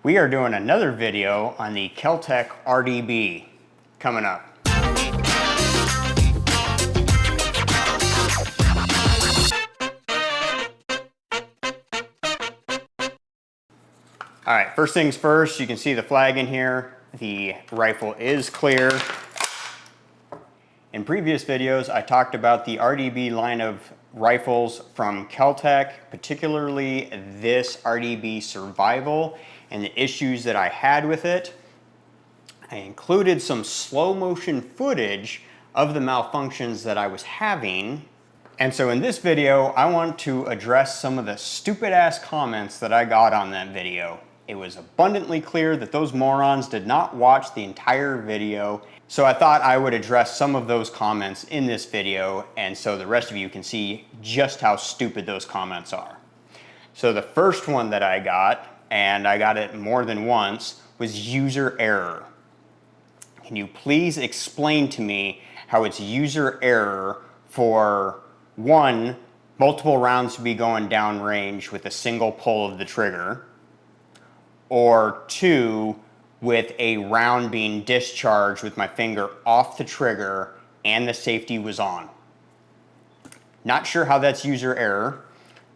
We are doing another video on the Kel-Tec RDB coming up. All right, first things first, you can see the flag in here. The rifle is clear. In previous videos, I talked about the RDB line of rifles from Kel-Tec, particularly this RDB Survival and the issues that I had with it. I included some slow motion footage of the malfunctions that I was having. And so in this video, I want to address some of the stupid ass comments that I got on that video. It was abundantly clear that those morons did not watch the entire video. So I thought I would address some of those comments in this video, and so the rest of you can see just how stupid those comments are. So the first one that I got, and I got it more than once, was user error. Can you please explain to me how it's user error for one, multiple rounds to be going downrange with a single pull of the trigger, or two, with a round being discharged with my finger off the trigger and the safety was on. Not sure how that's user error.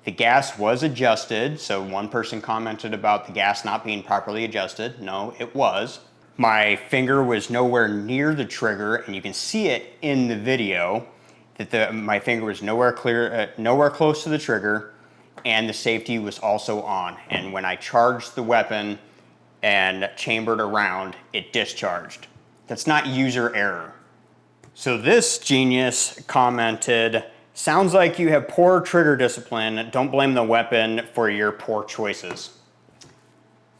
The gas was adjusted, so one person commented about the gas not being properly adjusted. No, it was. My finger was nowhere near the trigger, and you can see it in the video that my finger was nowhere close to the trigger, and the safety was also on. And when I charged the weapon and chambered a round, it discharged. That's not user error. So this genius commented, "Sounds like you have poor trigger discipline. Don't blame the weapon for your poor choices."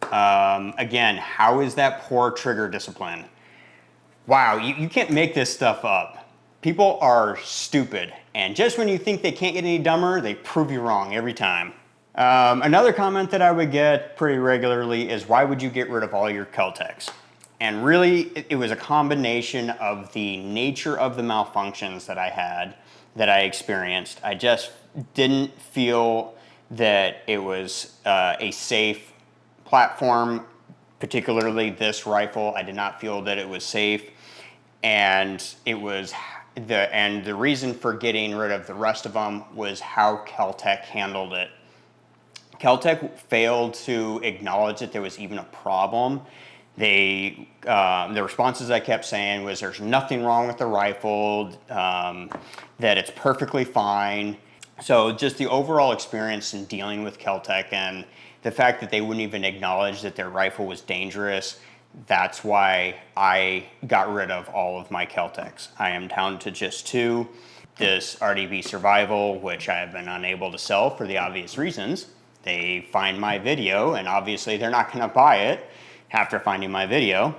Again, how is that poor trigger discipline? Wow, you can't make this stuff up. People are stupid, and just when you think they can't get any dumber, they prove you wrong every time. Another comment that I would get pretty regularly is, why would you get rid of all your Kel-Tecs? And really, it was a combination of the nature of the malfunctions that I had, that I experienced. I just didn't feel that it was a safe platform, particularly this rifle. I did not feel that it was safe, and the reason for getting rid of the rest of them was how Kel-Tec handled it. Kel-Tec failed to acknowledge that there was even a problem. The responses I kept saying was, there's nothing wrong with the rifle, that it's perfectly fine. So just the overall experience in dealing with Kel-Tec and the fact that they wouldn't even acknowledge that their rifle was dangerous, that's why I got rid of all of my Kel-Tecs. I am down to just two. This RDB Survival, which I have been unable to sell for the obvious reasons. They find my video, and obviously they're not gonna buy it after finding my video.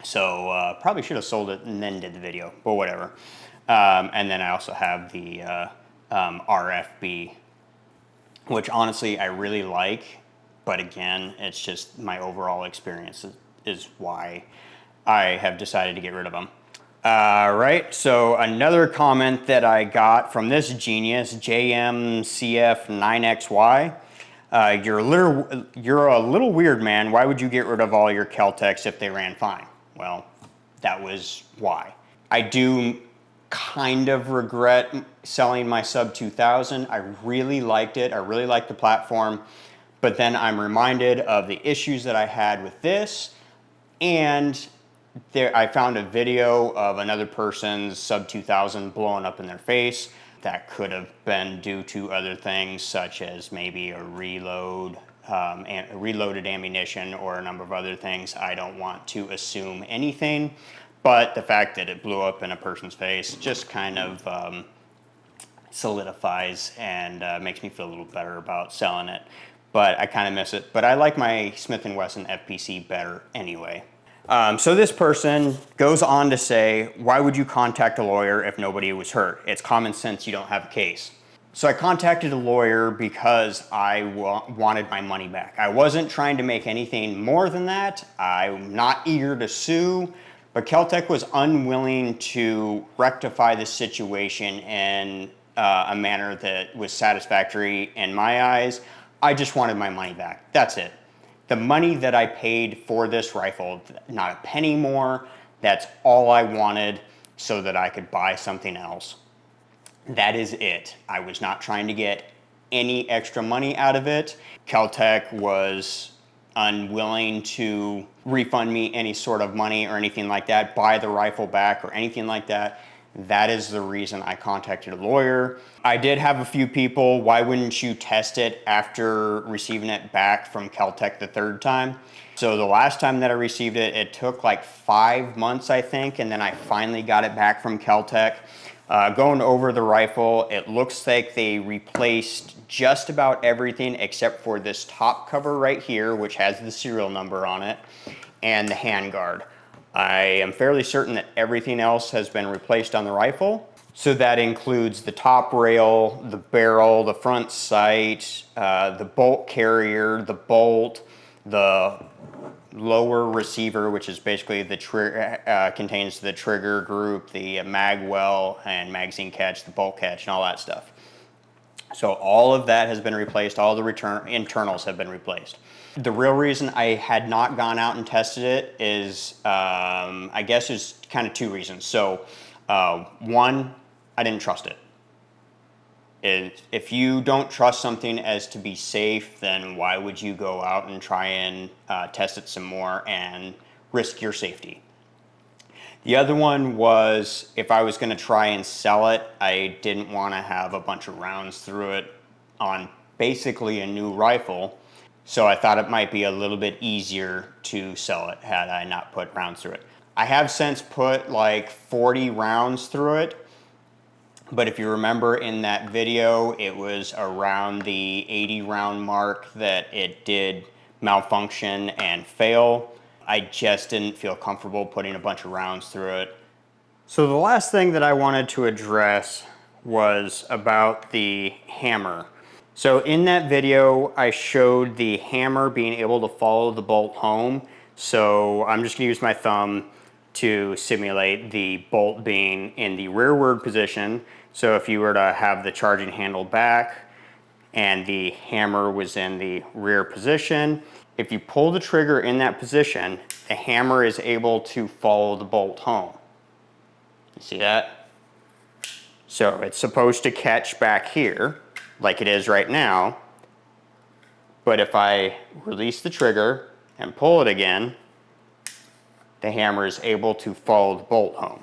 So probably should have sold it and then did the video, but whatever. And then I also have the RFB, which honestly I really like, but again, it's just my overall experience is why I have decided to get rid of them. Right, so another comment that I got from this genius, JMCF9XY, you're a little weird, man. Why would you get rid of all your Kel-Tecs if they ran fine? Well, that was why. I do kind of regret selling my sub 2000. I really liked it. I really liked the platform, but then I'm reminded of the issues that I had with this, and I found a video of another person's sub 2000 blowing up in their face. That could have been due to other things, such as maybe a reloaded ammunition or a number of other things. I don't want to assume anything, but the fact that it blew up in a person's face just kind of solidifies and makes me feel a little better about selling it. But I kind of miss it. But I like my Smith & Wesson FPC better anyway. So this person goes on to say, why would you contact a lawyer if nobody was hurt? It's common sense, you don't have a case. So I contacted a lawyer because I wanted my money back. I wasn't trying to make anything more than that. I'm not eager to sue, but Kel-Tec was unwilling to rectify the situation in a manner that was satisfactory in my eyes. I just wanted my money back. That's it. The money that I paid for this rifle, not a penny more, that's all I wanted so that I could buy something else. That is it. I was not trying to get any extra money out of it. Kel-Tec was unwilling to refund me any sort of money or anything like that, buy the rifle back or anything like that. That is the reason I contacted a lawyer. I did have a few people, why wouldn't you test it after receiving it back from Kel-Tec the third time? So the last time that I received it, it took like 5 months, I think, and then I finally got it back from Kel-Tec. Going over the rifle, it looks like they replaced just about everything except for this top cover right here, which has the serial number on it, and the handguard. I am fairly certain that everything else has been replaced on the rifle. So that includes the top rail, the barrel, the front sight, the bolt carrier, the bolt, the lower receiver, which is basically the contains the trigger group, the mag well and magazine catch, the bolt catch, and all that stuff. So all of that has been replaced. All the internals have been replaced. The real reason I had not gone out and tested it is, I guess, is kind of two reasons. So one, I didn't trust it. If you don't trust something as to be safe, then why would you go out and try and test it some more and risk your safety? The other one was, if I was going to try and sell it, I didn't want to have a bunch of rounds through it on basically a new rifle. So I thought it might be a little bit easier to sell it had I not put rounds through it. I have since put like 40 rounds through it. But if you remember in that video, it was around the 80 round mark that it did malfunction and fail. I just didn't feel comfortable putting a bunch of rounds through it. So the last thing that I wanted to address was about the hammer. So in that video, I showed the hammer being able to follow the bolt home. So I'm just gonna use my thumb to simulate the bolt being in the rearward position. So if you were to have the charging handle back and the hammer was in the rear position, if you pull the trigger in that position, the hammer is able to follow the bolt home. You see that? So it's supposed to catch back here, like it is right now, but if I release the trigger and pull it again, the hammer is able to follow the bolt home.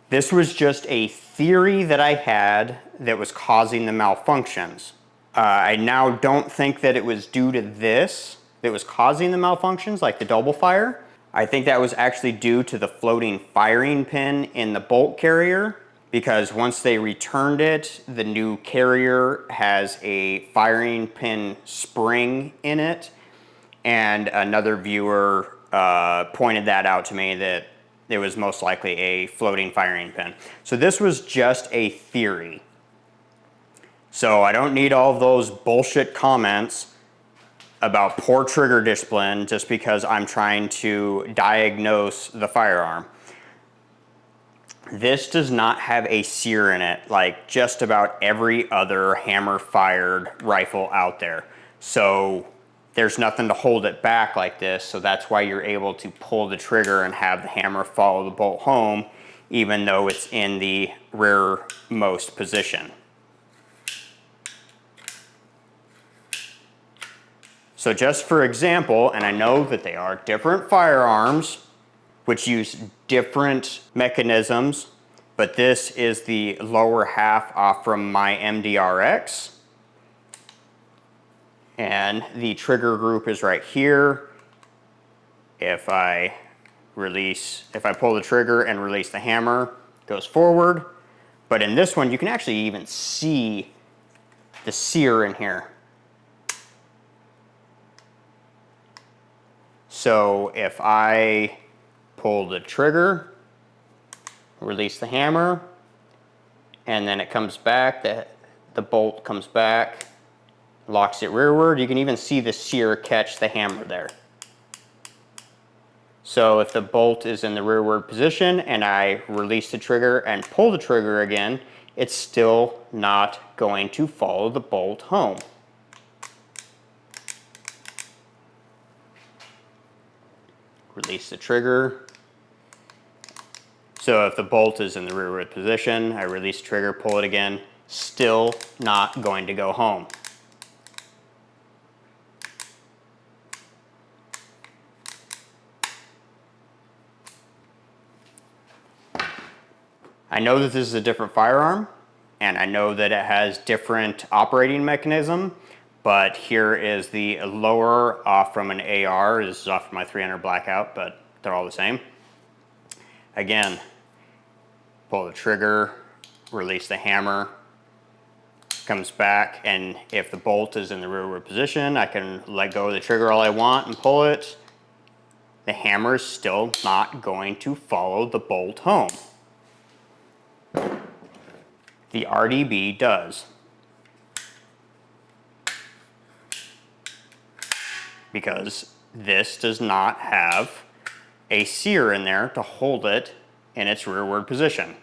This was just a theory that I had that was causing the malfunctions. I now don't think that it was due to this that was causing the malfunctions, like the double fire. I think that was actually due to the floating firing pin in the bolt carrier, because once they returned it, the new carrier has a firing pin spring in it, and another viewer pointed that out to me, that it was most likely a floating firing pin. So this was just a theory. So I don't need all of those bullshit comments about poor trigger discipline just because I'm trying to diagnose the firearm. This does not have a sear in it like just about every other hammer-fired rifle out there. So there's nothing to hold it back like this, so that's why you're able to pull the trigger and have the hammer follow the bolt home, even though it's in the rearmost position. So just for example, and I know that they are different firearms which use different mechanisms, but this is the lower half off from my MDRX. And the trigger group is right here. If I pull the trigger and release the hammer, it goes forward. But in this one, you can actually even see the sear in here. So if I pull the trigger, release the hammer, and then it comes back, the bolt comes back, locks it rearward, you can even see the sear catch the hammer there. So if the bolt is in the rearward position and I release the trigger and pull the trigger again, it's still not going to follow the bolt home. release the trigger. So if the bolt is in the rearward position, I release the trigger, pull it again, still not going to go home. I know that this is a different firearm, and I know that it has different operating mechanism, but here is the lower off from an AR. This is off from my 300 Blackout, but they're all the same. Again, pull the trigger, release the hammer, comes back, and if the bolt is in the rearward position, I can let go of the trigger all I want and pull it. The hammer is still not going to follow the bolt home. The RDB does. Because this does not have a sear in there to hold it in its rearward position.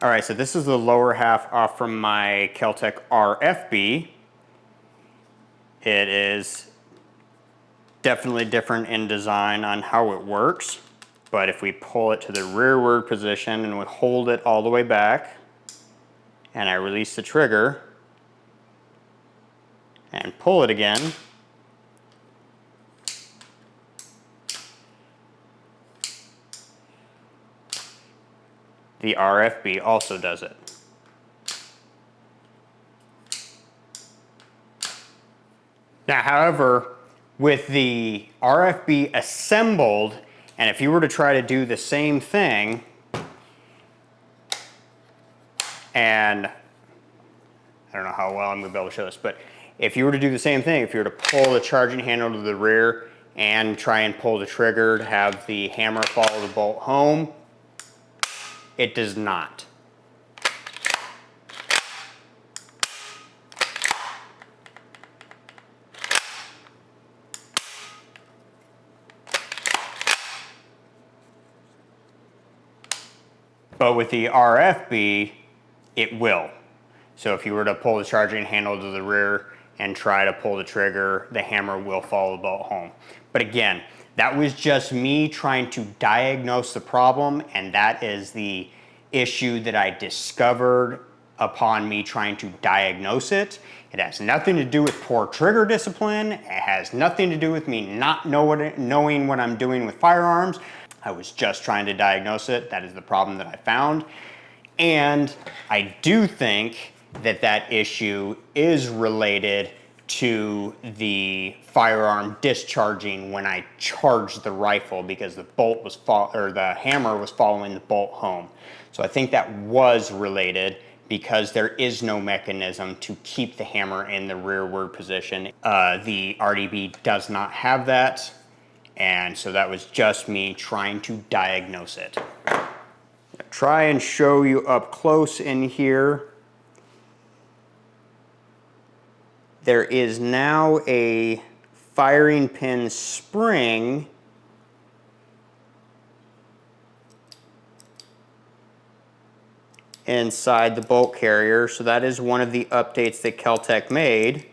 All right, so this is the lower half off from my Kel-Tec RFB. It is definitely different in design on how it works, but if we pull it to the rearward position and we hold it all the way back, and I release the trigger and pull it again, the RFB also does it. Now, however, with the RFB assembled, and if you were to try to do the same thing, and I don't know how well I'm going to be able to show this, but if you were to do the same thing, if you were to pull the charging handle to the rear and try and pull the trigger to have the hammer follow the bolt home, it does not. But with the RFB, it will. So if you were to pull the charging handle to the rear and try to pull the trigger, the hammer will follow the bolt home. But again, that was just me trying to diagnose the problem, and that is the issue that I discovered upon me trying to diagnose it. It has nothing to do with poor trigger discipline. It has nothing to do with me not knowing what I'm doing with firearms. I was just trying to diagnose it. That is the problem that I found. And I do think that that issue is related to the firearm discharging when I charged the rifle, because the bolt was the hammer was following the bolt home. So I think that was related, because there is no mechanism to keep the hammer in the rearward position. The RDB does not have that, and so that was just me trying to diagnose it. Try and show you up close in here. There is now a firing pin spring inside the bolt carrier, so that is one of the updates that Kel-Tec made.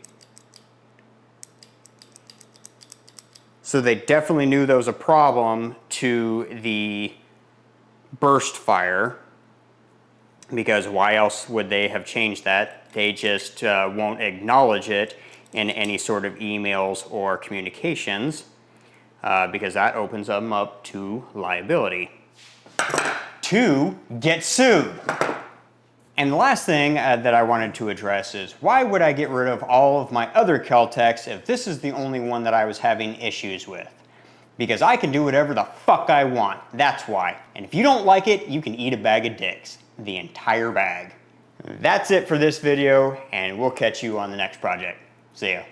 So they definitely knew there was a problem to the burst fire, because why else would they have changed that? They just won't acknowledge it in any sort of emails or communications, because that opens them up to liability. To get sued. And the last thing that I wanted to address is, why would I get rid of all of my other Kel-Tecs if this is the only one that I was having issues with? Because I can do whatever the fuck I want, that's why. And if you don't like it, you can eat a bag of dicks. The entire bag. That's it for this video, and we'll catch you on the next project. See ya.